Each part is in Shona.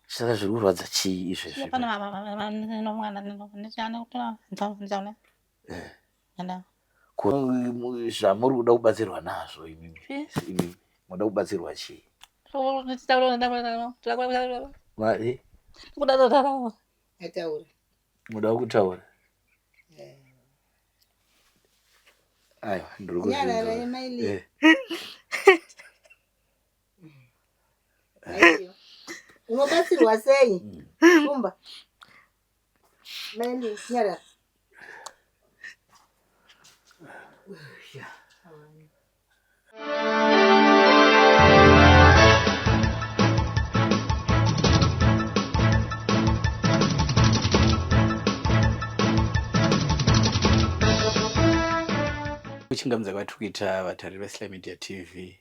Saka zviri kurwadza chii izvezvi? Zvamuri kuda kubatsirwa nazvo imimi muda kubatsirwa chii? Muda kutaura? Aiwa, ndiri kuzvinzwa. Unobatsirwa sei? Shumba. Maili nyara. Kuchingamidza kwatiri kuita vatariri veSly Media TV,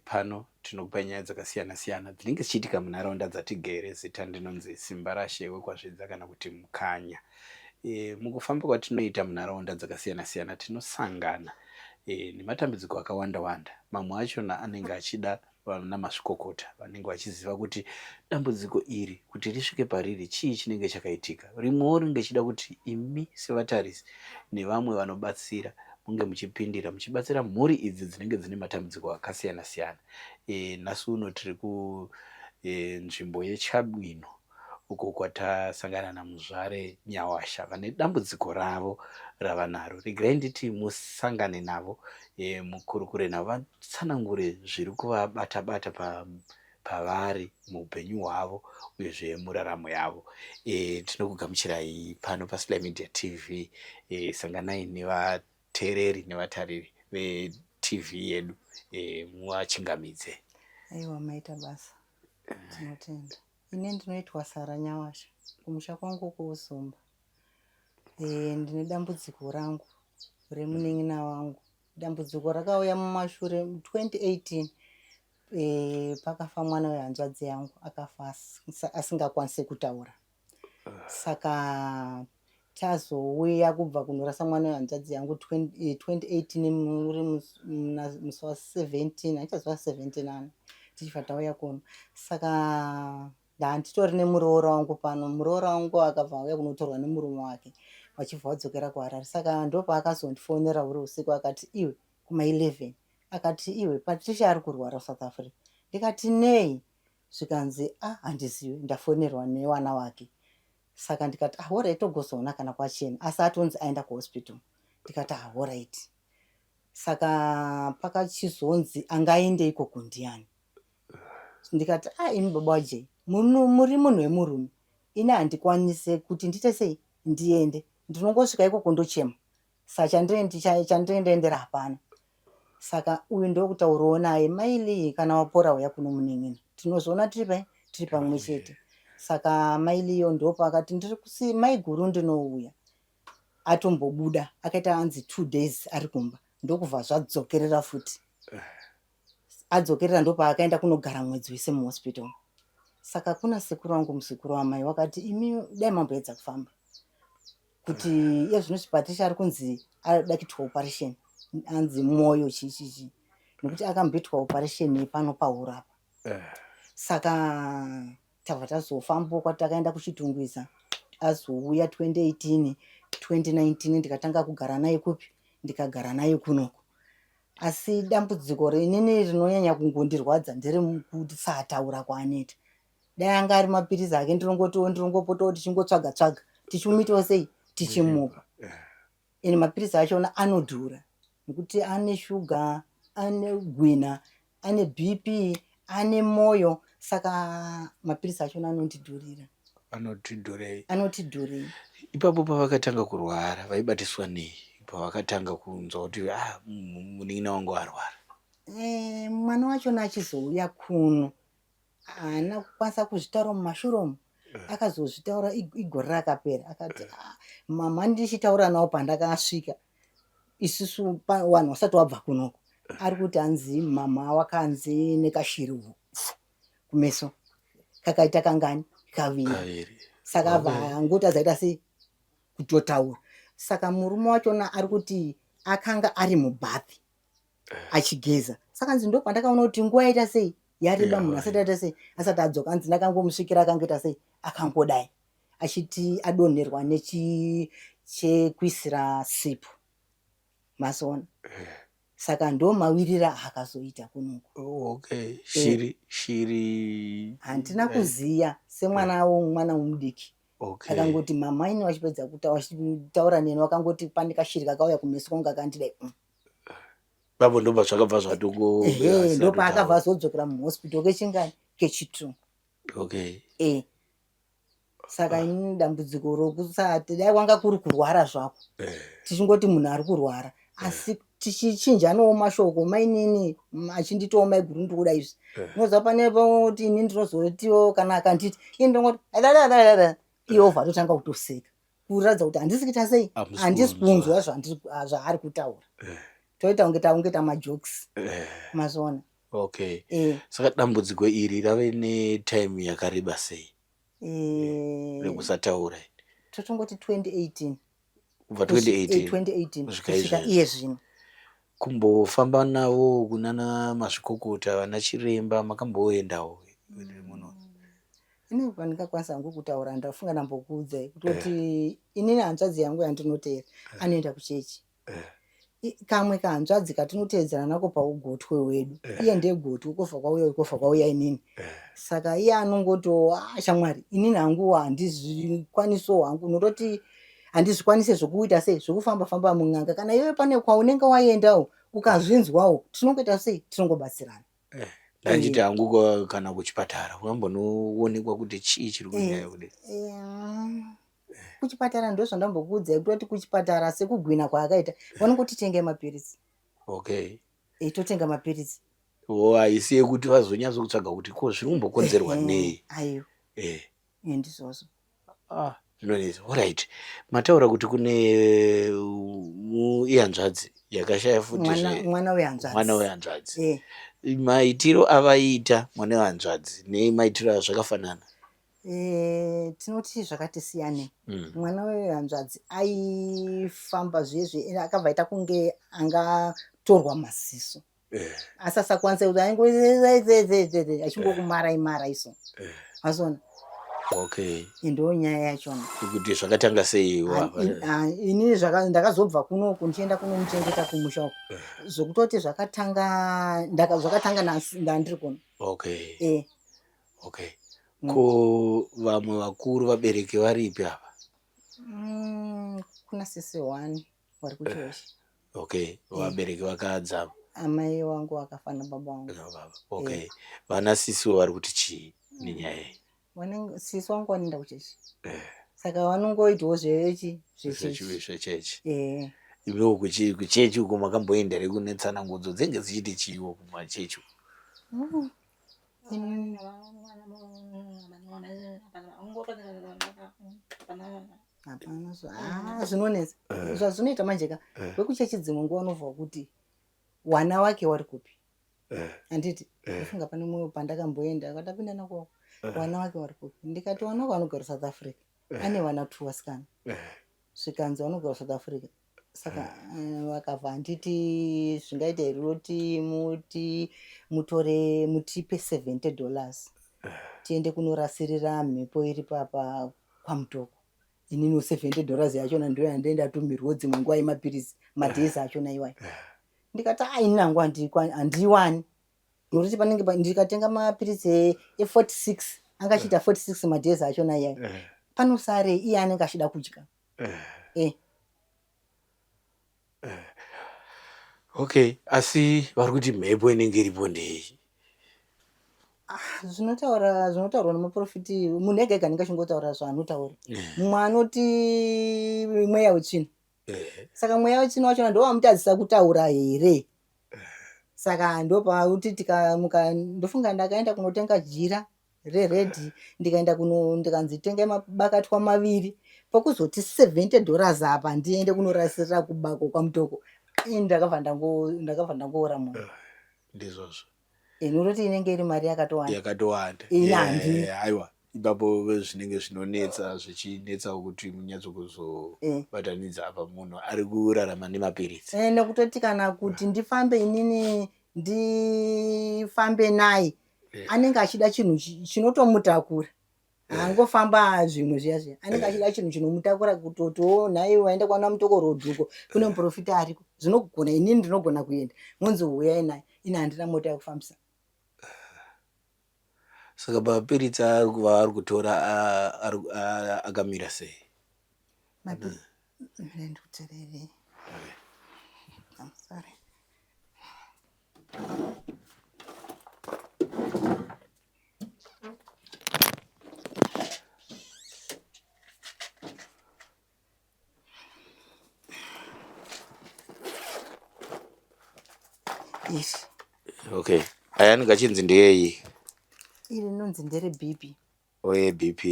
pano tinokupa nyaya dzakasiyana siyana dzinenge dzichiitika munharaunda dzatigere. Zita ndinonzi Simba raShe kwazvidza kana kuti Mukanya. Mukufamba kwatinoita munharaunda dzakasiyana siyana tinosangana nematambudziko akawanda wanda. Mamwe achona anenge achida vana mazvikokota vanenge vachiziva kuti dambudziko iri kuti risvike pariri chii chinenge chakaitika. Rimwewo rinenge chida kuti imi sevatarisi nevamwe vanobatsira munge muchipindira muchibatsira mhuri idzi dzinenge dzine matambudziko akasiyana siyana. Nhasi uno tiri kunzvimbo yeChabwino uko kwatasangana naMuzvare Nyawasha vane dambudziko ravo ravanaro. Regai nditi musangane navo, mukurukure navo, vatsanangure zviri kuvabata bata pavari muupenyu hwavo uyezve muraramo yavo. Tinokugamuchirai pano paSly Media TV. Sanganai nevateereri nevatariri veTV yedu, muachingamidze. Aiwa, maita basa. Tinotenda. Ine ndinoitwa Sara Nyawasha, kumusha kwangu kuZumba. Ndine dambudziko rangu remunin'ina wangu. Dambudziko rakauya mumashure 2018. Pakafa mwana wehanzvadzi yangu, akafa asingakwanisi kutaura. Saka tazouya kubva kunorasa mwana wehanzvadzi yangu 2018 muri musi wa17, achazva 17 tichifa tauya kuno. Saka ndanditori nemuroora wangu pano. Muroora wangu akabva auya kunotorwa nemurume wake vachibva vadzokera kuHarare. Saka ndopaakazondifonera uri usiku akati iwe kuma11 akati iwe Patricia ari kurwara South Africa. Ndikati nei? Zvikanzi handizivi, ndafonerwa newana wake. Saka ndikati alright, togozoona kana kwachena. Asi atonzi aenda kuhospital. Ndikati alright. Saka pakachizonzi angaende iko kundiani. Ndikati imi baba waje muri munhu wemurume, ine handikwanise kuti ndite sei ndiende, ndinongosvika iko kundochema. Saka chandiendaendera hapana. Saka uyu ndokutaurawo naye, maili kana wapora uya kuno munin'ina, tinozoona tiri pamwe chete. Saka maili iyo ndopakati ndiri kusi mai guru ndinouya. Atombobuda akaita anzi 2 days ari kumba, ndokubva zvadzokerera futi. Adzokerera ndopaakaenda kunogara mwedzi wese muhospital. Saka kuna sekuru wangu musekuru wamai wakati imi dai mamboedza kufamba kuti iye zvino Patricia ari kunzi ada kuitwa operation, anzi mwoyo chichichi, nokuti akamboitwa operation pano paurapa. Saka tabva tazofamba kwatakaenda kuchitungwiza. Azouya 2018, 2019 ndikatanga kugara naye kupi, ndikagara naye kunoko. Asi dambudziko rinini rinonyanya kungondirwadza ndere kuti saataura kwaanoita. Dai anga ari mapirizi ake ndirongopoto tichingotsvaga tsvaga tichimuitawo sei tichimupa. Ine mapirizi achona anodhura nekuti ane shuga, ane gwina, ane BP, ane moyo. Saka mapirizi achona anotidhurira. Anotidhurei. Ipapo pavakatanga kurwara vaibatiswa nei? Pavakatanga kunzwa kuti munin'ina wangu arwara. Mwana wachona achizouya kuno haana kukwanisa kuzvitaura mumashure umu. Akazozvitaura igore rakapera. Akati mama ndichitaura nawo pandakasvika isusu vanhu vasati wabva kunoko. Ari kuti anzi mama wakanzi nekashiri kumeso kakaita kangani kaviri. Saka vangoti azaita sei kutotaura. Saka murume wachona ari kuti akanga ari mubhathi achigeza. saka nzi ndo pandakaona kuti nguwa yaita sei yareba munhu asati aita sei asati adzoka anzi ndakangomusvikira akangoita sei akangodai achiti adonherwa nechekuisira sipo masoona saka ndo mawirira akazoita kunuko. Shiri handina kuziya semwana womudiki akangoti mama ine wachipedza kutaura neni wakangoti pane kashiri kakauya kumeso kwangu kakandidai babo ndo zvakabva zvatongo ndo paakabva azodzokera muhospital kechingani kechitu. Saka ini dambudziko rokusati dai wanga kuri kurwara zvako tichingoti munhu ari kurwara asi tichichinjanawo mashoko mainini achinditowo maigurundu kuda izvi unoziva panepo kuti ini ndinozotiwo kana akanditi ini ndongoti iwo vatotanga kutoseka kuratidza kuti handisi kuita sei handisi kunzwa zvaari kutaura toita kunge tamajokes mazoona. Saka dambudziko iri rave netime yakareba sei rekusataura? Totongoti 2018 kubva 2018 kusvika iye zvino. Kumbofamba navo kunana mazvikokota vana chiremba makamboendawo muno? Ine pandingakwanisa hangu kutaura ndafunga ndambokuudzai kutoti inini hanzvadzi yangu yandinoteera anoenda kuchechi. Kamwe kahanzvadzi katinoteedzera nako paugotwe hwedu iye ndegotwe kofa kwauya inini. Saka iye anongoto shamwari inini hangu handizvikwanisawo hangu nototi handizvikwanise zvokuita sei zvokufamba famba mun'anga kana iwe pane kwaunenge waendawo ukazvinzwawo tinongoita sei tinongobatsirana. Ndachiti hangu kana kuchipatara ungambonoonekwa kuti chii chiri kunyaya kudai? Kuchipatara ndo zvandambokuudzai kutoti kuchipatara sekugwina kwaakaita vanongoti tenge mapirizi. Totenga mapirizi haisi yekuti vazonyatsokutsvaga kuti ko zviri kumbokonzerwa nei? Ayo ndizvozvo. Zvinonetsa. Alright, mataura kuti kune ihanzvadzi yakashaya futi mwana wehanzvadzi. Maitiro avaita mwana wehanzvadzi nemaitiro azvakafanana? Tinoti zvakati siyanei. Mwana wehanzvadzi aifamba zvezve akabva aita kunge angatorwa maziso asi asakwanisa kuti achingokumara iso mazoona. Ndo nyaya yachona kuti zvakatanga sei? Inini ndakazobva kuno kundienda kunomuchengeta kumusha uko zvokutoti zvakatanga ndandiri kuno. Ko vamwe vakuru vabereki varipi apa? Kuna sisi 1 vari kuchochi. Vabereki vakadzama? Amai wangu akafa nababa wangu. Vana sisi vari kuti chii nenyaya iyi? Sisi wangu wanoenda kuchechi saka vanongoitawo zvechechi. Iwewo kuchechi uko makamboenda here kune tsanangudzo dzenge dzichiti chiiwo kumachechi? Zvinonetsa zvazvinoita manjeka wekuchechi dzimwe nguva unovhwa kuti wana wake wari kupi handiti ufunga pane mumwe pandakamboenda akatapinda nako wana wake wari kupi ndikati wana wake anogara South Africa ane wana 2 vasikana zvikanzi vanogara South Africa. Saka vakabva handiti zvingaita here kuti mutipe $70 tiende kunorasirira mhepo iri papa kwamutoko. Inini $70 yachona ndo yandaenda tumirwo dzimwe nguva yemapirizi madhezi achona iwayo. Ndikati ini nangu handiwani nokuti panenge ndikatenga mapirizi e46 angachiita 46 madhezi achona iyayo panosare iye anenge achida kudya. Asi vari kuti mhepo inenge iripo ndei? Zvinotaurwa nemaprofiti munhu ega ega ndingachingotaura zvaanotaura. Mumwe anoti mweya wetsvina. Saka mweya wetsvina wachona ndo wamutadzisa kutaura here. Saka ndo pauti ndofunga ndakaenda kunotenga jira reredhi ndikanzi tenga mabakatwa 2 pokuzoti $70 apa ndiende kunorasirira kubako kwamutoko. Ndakabva ndangoora mwoyo. Ndizvozvo. Inoti inenge iri mari yakatowanda. Aiwa ipapo zvinenge zvinonetsa zvichinetsawo kuti munyatsokuzobatanidza apa munhu ari kurarama nemapirizi. Nekutoti kana kuti ndifambe inini ndifambe naye anenge achida chinhu chinotomutakura angofamba zvimwe zviya anenge achida chinhu chinomutakura kutoto nhai waenda kwana mutokoro dhuko kune muprofita ariko zvinogona inini ndinogona kuenda munzi uyai naye ina handina mota yekufambisa. Saka mapiritsa ari kutora akamira sei? Ndikuterere. I'm sorry. Yes. Okay. Ayani kachinzi ndeyei? Iri nonzi ndere BP. Oye BP.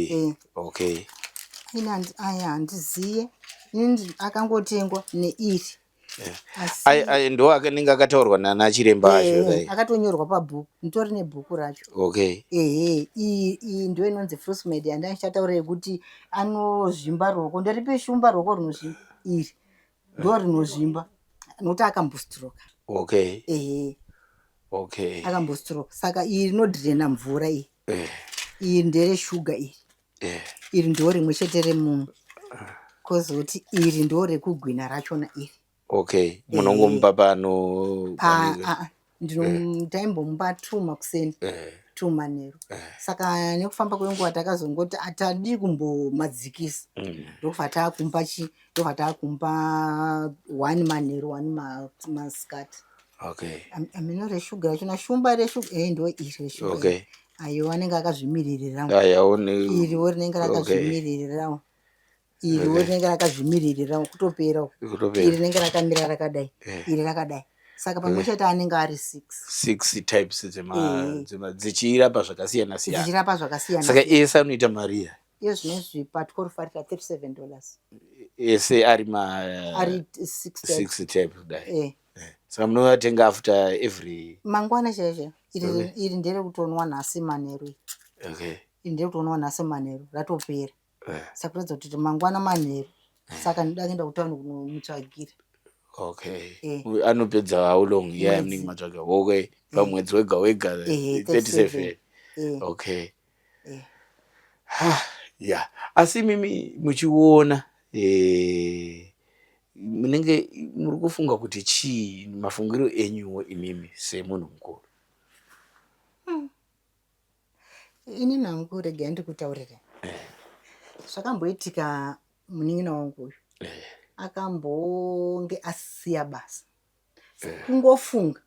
Okay. Aya handiziye. Nini akangotengwa neiri. Ndo akanenge akataurwa nana chiremba acho dai. Akatonyorwa pabhuku. Nditori nebhuku racho. Okay. Iyi ndo inonzi Sly Media ndachataura kuti anozvimba roko. Ndaripe shumba roko rinozvimba. Iri ndo rinozvimba. Noti akambostroka. Okay. Okay. Akambostroka. Saka iri rinodhirena mvura iyi. Iri ndere shuga iri. Iri ndo rimwe chete remunhu. Kozoti iri ndo rekugwina rachona iri. Okay. Munongomupa pano ndinomupa 2 makuseni 2 manheru. Saka nekufamba kwenguva takazongoti atadi kumbomadzikisa. Ndokufa takumpa 1 manheru 1 masikati. Okay. Amino reshuga rachona shumba reshuga ndo iri reshuga. Okay. Ayo anenge akazvimiririrawo. Iriwo rinenge rakazvimiririrawo. Iriwo rinenge rakazvimiririrawo kutoperawo. Iri rinenge rakamira rakadai. Iri rakadai. Saka pamwe chete anenge ari 6 types dzema dzichirapa zvakasiyana siyana. Dzichirapa zvakasiyana. Saka ese anoita mari ya. Iyo zvinezvi patikorufarira $37. Ese ari 6 types dai. Saka munotenga after every mangwana chaicho. Iri ndere kutonwa nhasi manheru. Okay. Iri ndere kutonwa nhasi manheru ratopera. Saka kuratidza kuti mangwana manheru. Saka ndida kuenda kutauni kunomutsvagira. Okay. Anopedza how long? Yeah, mningi matsvaga. Okay. Pamwedzi wega 37. Okay. Yeah. Asi mimi muchiona munenge muri kufunga kuti chii mafungiro enyuwo imimi semunhu mukuru? Ini nangu rega ndikutaurire. Zvakamboitika munin'ina wangu uyu. Akambonge asiya basa. Kungofunga.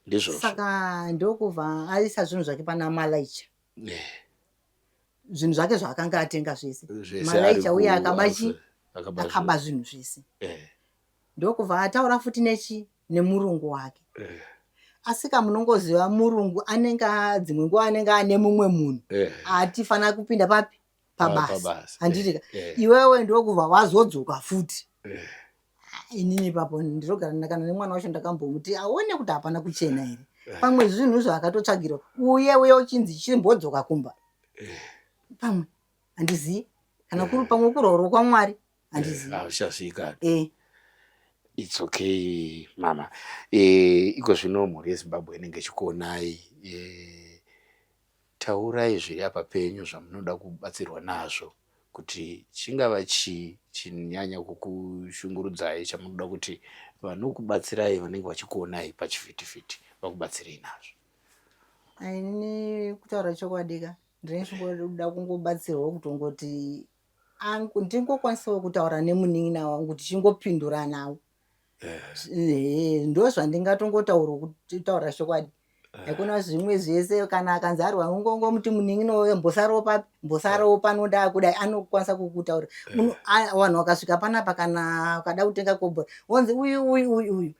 Ndizvo. Saka ndokubva aisa zvinhu zvake pana malaicha. Zvinhu zvake zvakanga atenga zvese. Malaicha uye akaba zvinhu zvese. Ndokubva ataura futi nemurungu wake. Asika munongoziva murungu anenge dzimwe nguva anenge ane mumwe munhu. Atifana kupinda papi? Pabasa. Handiti iwewe ndokubva wazodzoka futi. Inini papo ndinogara ndakana nemwana wacho ndakambomuti aone kuti hapana kuchena here. Pamwe zvinhu zvakatotsvagirwa uye uchinzi chimbodzoka kumba. Pamwe handizivi kana kuri pamwe kuroro kwaMwari handizivi. Auchasvika. It's okay mama. Iko zvino mhuri yeZimbabwe inenge ichikuonai. Taurai zviri apa penyu zvamunoda kubatsirwa nazvo kuti chingava chinyanya kukushungurudzai chamunoda kuti vanokubatsirai vanenge vachikuonai pachivhitivhiti vakubatsirei nazvo. Ini kutaura chokwadi ndinoda kungobatsirwa kutongoti ndingokwanisawo kutaura nemunin'ina wangu tichingopindura nawo. Ndo zvandingatongotaura kutaura chokwadi. Hakuna zvimwe zvese kana akanzi ari wangongomuti munin'ina wewe mbosarawo panoda kudai anokwanisa kukutaura. Vanhu vakasvika panapa kana ukada kutenga kobhura wonzi uyu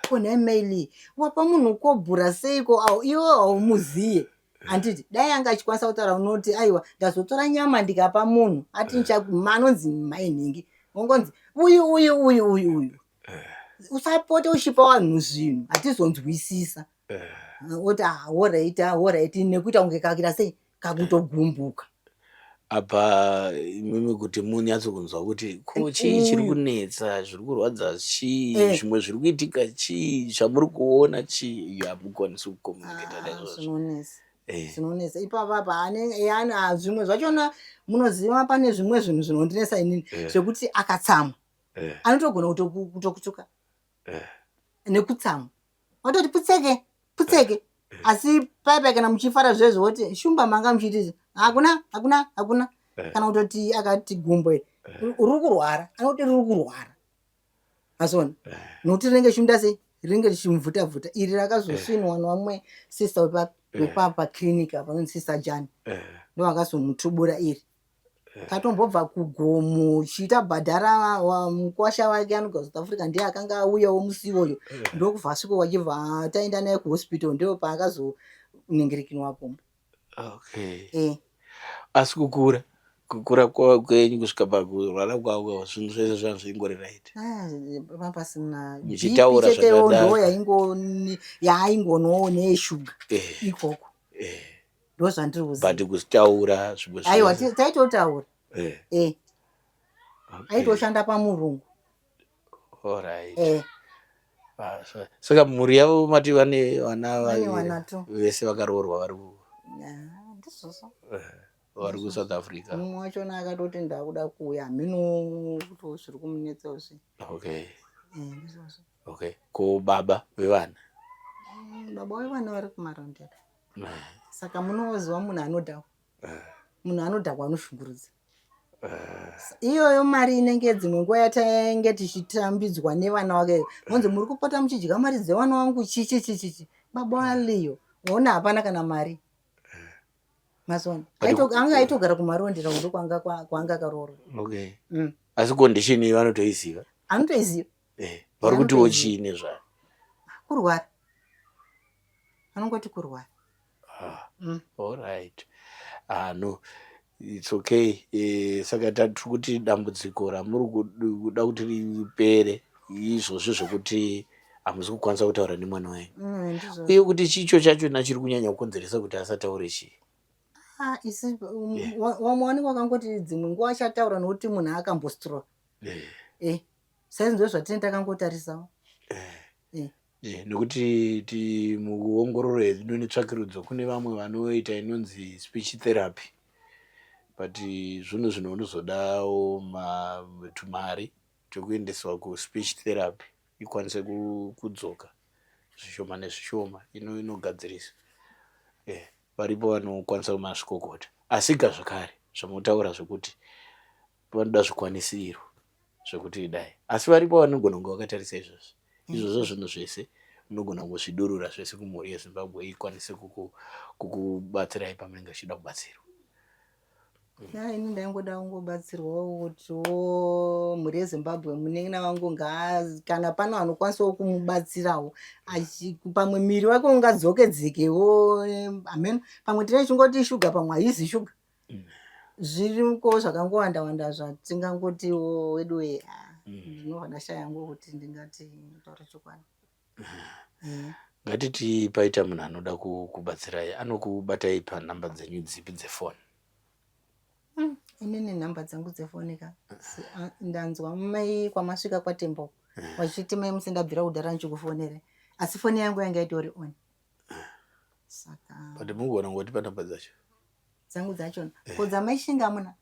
kone email wapa munhu kobhura seiko iwe haumuziye. Handiti dai anga achikwanisa kutaura unoti aiwa ndazotora nyama ndikapa munhu ati anonzi mainhingi ngonzi uyu usapote uchipa vanhu zvinhu hatizonzwisisa. Oti all right nekuita kunge kakira sei kakutogumbuka. apa mimi kuti munyatsokunzwa kuti ko chii chiri kunetsa, zviri kurwadza chii, zvimwe zviri kuitika chii, zvamuri kuona chii, hamukwanisi kukomuniketa naizvozvo. Zvinonesa ipapa zvimwe zvachona munoziva pane zvimwe zvinhu zvinondinesa inini zvekuti akatsamwa anotogona kutokutuka nekutsamwa watoti putseke asi paipai kana muchifara zvezvo woti shumba manga muchiti hakuna kana kutoti akati gumbo uri kurwara anoti riri kurwara azona nokuti rinenge shunda sei rinenge richimubvuta iri rakazosvinwa nevamwe sister wepapa clinic apa nonzi sister Jani ndovakazomutubura iri katombobva kugomo chiita bhadhara mukwasha wake anogara South Africa ndiye akanga auyawo musi iwoyo ndokubva asvika wachibva taenda naye kuhospital ndio paakazoningirikinwa pombo. Asi kukura kwenyu kusvika pakurwara kwavo zvinhu zvese zvazvingoriraiti papasina muchitaura zvakadaro yaaingonowo neyeshuga ikoko ndo zvandiri kuziva but kuzitaura zvimwe aiwa taitotaura aitoshanda pamurungu. Alright. Saka mhuri yavo mati vane vana vese vakaroorwa vari ku South Africa. Mumwe wachona akatoti ndakuda kuuya hamino kuti zviri kumunetsa ko baba vevana vari kumarondera. Saka munoziva munhu anodhakwa anoshungurudza iyoyo mari inenge dzimwe nguva yatainge tichitambidzwa nevana wake monzi muri kupota muchidya mari dzevana wangu chichi baba aliyo ona hapana kana mari masona anga aitogara kumarondera ndo kwanga akaroorwa. Asi condition iyi vanotoiziva vari kutiwo chii nezvayo kurwara anongoti kurwara. Alright. No, it's okay. Saka tiri kuti dambudziko ramuri kuda kuti ripere izvozvo zvokuti hamusi kukwanisa kutaura nemwana wenyu uye kuti chicho chachona chiri kunyanya kukonzeresa kuti asataure chii. Wamwani wakangoti dzimwe nguva achataura nokuti munhu akambostroke saizi ndo zvatine takangotarisawo nekuti mukuongororo yedu netsvakirudzo kune vamwe vanoita inonzi speech therapy but zvinhu zvinozodawo tumari tokuendeswa kuspeech therapy ikwanise kudzoka zvishoma nezvishoma inogadzirisa. Varipo vanokwanisa kumazvikokota asika zvakare zvamutaura zvekuti vanoda zvikwanisiro zvekuti dai asi varipo vanogona kunge vakatarisa izvozvo zvinhu zvese unogona kuzvidurura zvese kumhuri yeZimbabwe ikwanise kukubatsirai pamunenge achida kubatsirwa. Ini ndaingoda kungobatsirwawo kutiwo mhuri yeZimbabwe Munin'ina wangu kana pano anokwanisawo kumubatsirawo pamwe miri wake ungadzokedzekewo amen pamwe tine chingoti shuga pamwe haizi shuga zviriko zvakangowanda zvatingangotiwo wedu ndinobva ndashaya yangu kuti ndingati taura chokwadi. Ngatiti paita munhu anoda kubatsirai anokubatai panhamba dzenyu dzipi dzefoni? Inini nhamba dzangu dzefoni ka ndanzwa mai kwamasvika kwaTembo wachiti mai musindabvira kudhara ndichikufonere asi foni yangu yanga itori on saka but mugona ngoti panhamba dzacho dzangu dzachona dzamaishinga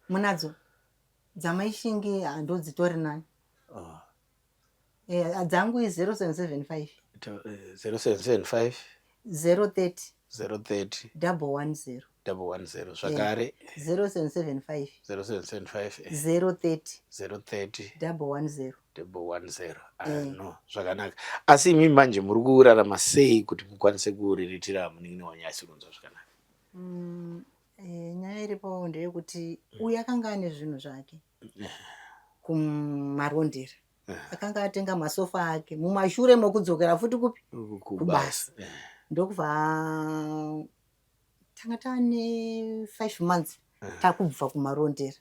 munadzo dzamaishingi hando dzitori nani dzangu i0775 0775 030 110 zvakare 0775 030 110 no zvakanaka. Asi imi manje muri kurarama sei kuti mukwanise kuriritira munin'ina wanyu asi kunzwa zvakanaka? Nyaya iripo ndeyekuti uyu akanga ane zvinhu zvake kumarondera akanga atenga masofa ake mumashure mokudzokera futi kubasa ndokubva tanga tane 5 months takubva kumarondera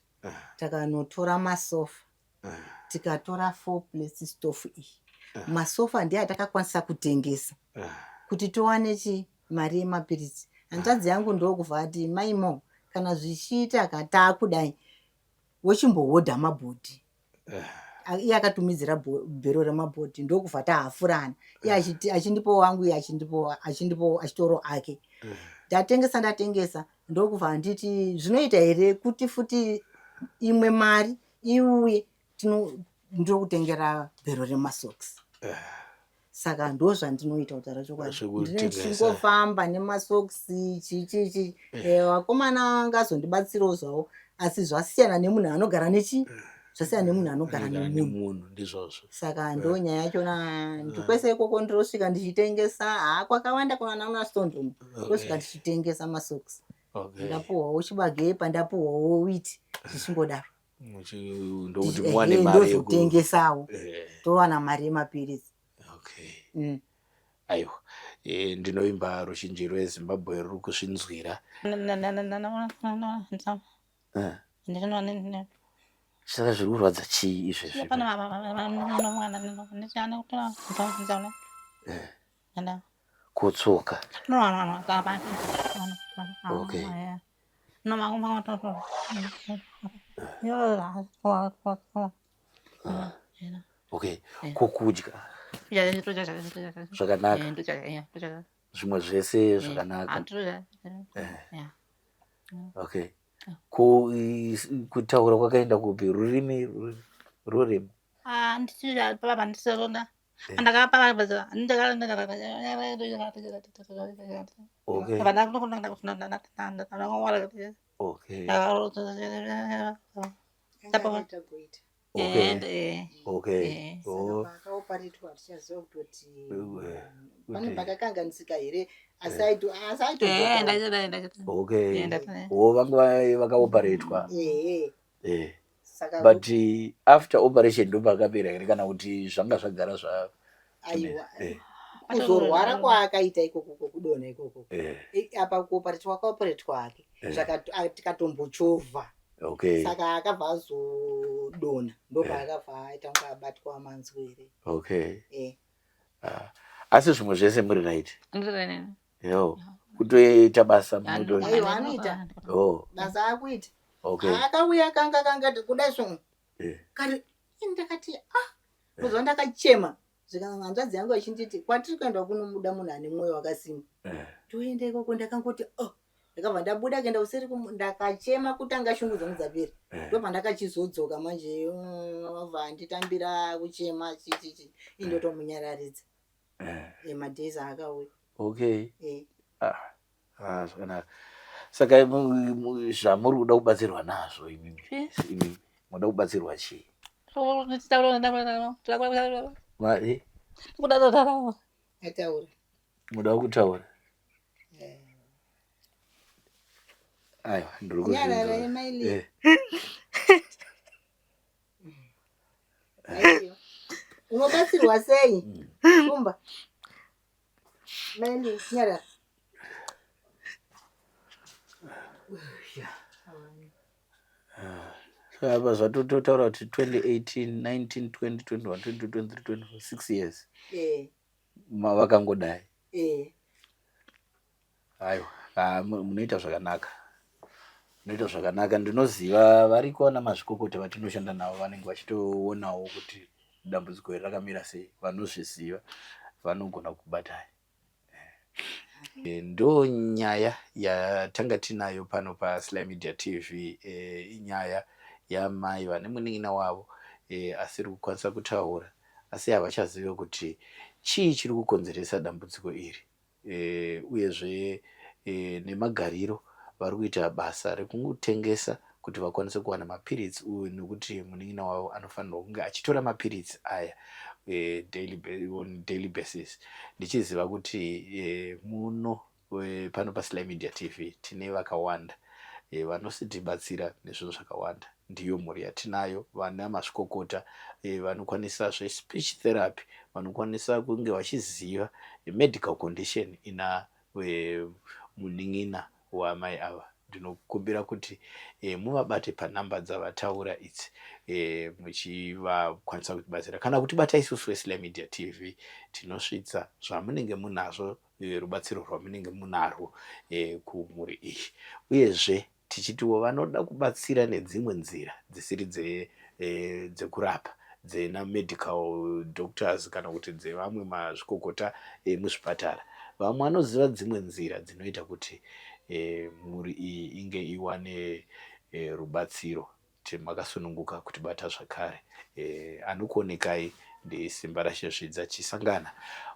takanotora masofa tikatora 4 place stove iyi masofa ndiye atakakwanisa kutengesa kuti towane mari yemapiritsi hanzvadzi yangu ndokubva ati maimo kana zvichiita katakudai wochimbohodha mabhodhi iye akatumidzira bhero remabhodhi ndokubva tahafurana iye achindipo wangu iye achitoro ake ndatengesa ndokubva nditi zvinoita here kuti futi imwe mari iuye ndokutengera bhero remasocks saka ndo zvandinoita kutaura chokwadi ndingofamba nemasoksi chichichi vakomana ngazondibatsirawo zvavo asi zvasiyana nemunhu anogara zvasiyana nemunhu anogara nemunhu ndizvozvo saka ndo nyaya yachona ndikwese ikoko ndosvika ndichitengesa kwakawanda kuna stone ndosvika ndichitengesa masoksi ndapuhwawo chibagepa ndapuhwawo witi zvichingodaro ndokuti muwane mari ndozotengesawo towana mari yemapiritsi. Aiwa ndinoimba ruzhinji rweZimbabwe ruri kuzvinzwira saka zviri kurwadza chii izvezvi kutsoka kukudya zvakanaka zvimwe zvese zvakanaka kutaura kwakaenda kupi rurimi vakaoparetwa but after operation ndo pakapera here kana kuti zvanga zvagara kuzorwara kwaakaita ikoko kudona ikoko apa kuoparetwa kwaoparetwa ake tikatombochovha saka akabva azodona ndopaakabva aita kunge abatwa manzwere asi zvimwe zvese muri right kutoita basa anoita basa akuita akauya kangati kudai zvomwe kari ndakati kuzva ndakachema zvikanzvadzi yangu achinditi kwatiri kuenda kunomuda munhu ane mwoyo wakasimba toenda ikoko ndakangoti ndakabva ndabuda kuenda useri ndakachema kutanga shungu dzangu dzapera ndobva ndakachizodzoka manje wabva nditambira kuchema chichichi indotomunyararidza madhezi akauya zvakanaka saka zvamuri kuda kubatsirwa nazvo imimi muda kubatsirwa chii muda kutaura aiwa ndiri kuzvinzwa unobatsirwa sei kumba maili nyara apa zvatotaura kuti 2018 19 20 21 22 23 24 6 years mavakangodai aiwa munoita zvakanaka ndinoziva vari kuona mazvikokota vatinoshanda navo vanenge vachitoonawo kuti dambudziko iri rakamira sei vanozviziva vanogona kubatai ndo nyaya yatanga tinayo pano paSlyMedia TV inyaya yamai vane munin'ina wavo asiri kukwanisa kutaura asi havachaziva kuti chii chiri kukonzeresa dambudziko iri uyezve nemagariro vari kuita basa rekutengesa kuti vakwanise kuwana mapiritsi nekuti munin'ina wavo anofanirwa kunge achitora mapiritsi aya on daily basis. Ndichiziva kuti muno pano paSlyMedia TV tine vakawanda vanositibatsira nezvinhu zvakawanda. Ndiyo mhuri yatinayo vana mazvikokota vanokwanisa speech therapy, vanokwanisa kunge vachiziva medical condition ina munin'ina wamai ava. Ndinokumbira kuti muvabate panhamba dzavataura idzi muchivakwanisa kutibatsira kana kutibata isusu veSlyMedia TV. Tinosvitsa zvamunenge munazvo, rubatsiro rwamunenge munarwo kumhuri iyi, uyezve tichitiwo vanoda kubatsira nedzimwe nzira dzisiri dzekurapa, dzena medical doctors kana kuti dzevamwe mazvikokota muzvipatara. Vamwe vanoziva dzimwe nzira dzinoita kuti mhuri iyi inge iwane rubatsiro. Makasununguka kutibata zvakare. Anokuonekai ndisimba raShezvidza chisangana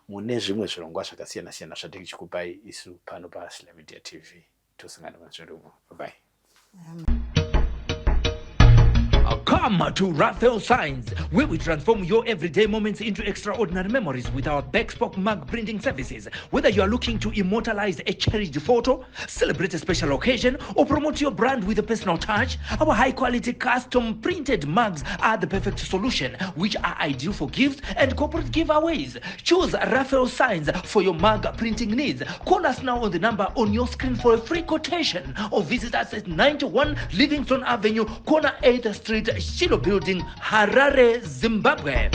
mune zvimwe zvirongwa zvakasiyana siyana zvatichikupai isu pano paSlyMedia TV. Tosangana mazvirungu. Bye bye. Come to Raphael Signs, where we transform your everyday moments into extraordinary memories with our bespoke mug printing services. Whether you are looking to immortalize a cherished photo, celebrate a special occasion, or promote your brand with a personal touch, our high-quality custom printed mugs are the perfect solution, which are ideal for gifts and corporate giveaways. Choose Raphael Signs for your mug printing needs. Call us now on the number on your screen for a free quotation, or visit us at 91 Livingston Avenue, corner 8th Street, Shilo Building, Harare, Zimbabwe.